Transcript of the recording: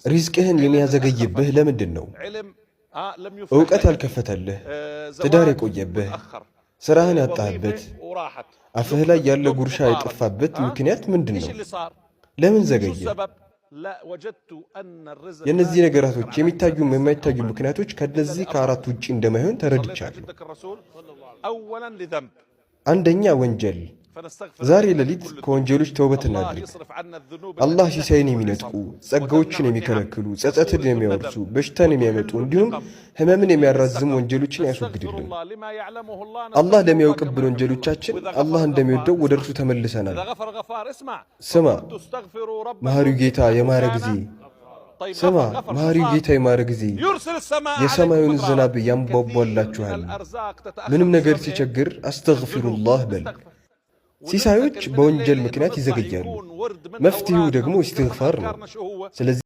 ሪዝቅህን የሚያዘገይብህ ለምንድን ነው? ዕውቀት ያልከፈተልህ፣ ትዳር የቆየብህ፣ ሥራህን ያጣህበት፣ አፍህ ላይ ያለ ጉርሻ የጠፋበት ምክንያት ምንድን ነው? ለምን ዘገየ? የእነዚህ ነገራቶች የሚታዩም የማይታዩ ምክንያቶች ከነዚህ ከአራት ውጪ እንደማይሆን ተረድቻለሁ። አንደኛ ወንጀል። ዛሬ ሌሊት ከወንጀሎች ተውበት እናድርግ። አላህ ሲሳይን የሚነጥቁ፣ ጸጋዎችን የሚከለክሉ፣ ጸጸትን የሚያወርሱ፣ በሽታን የሚያመጡ እንዲሁም ህመምን የሚያራዝሙ ወንጀሎችን ያስወግድልን። አላህ ለሚያውቅብን ወንጀሎቻችን አላህ እንደሚወደው ወደ እርሱ ተመልሰናል። ስማ መሐሪው ጌታ የማረ ጊዜ፣ ስማ መሐሪው ጌታ የማረ ጊዜ የሰማዩን ዝናብ ያንቧቧላችኋል። ምንም ነገር ሲቸግር አስተግፊሩላህ በል። ሲሳዮች በወንጀል ምክንያት ይዘገያሉ። መፍትሄው ደግሞ ኢስቲግፋር ነው። ስለዚህ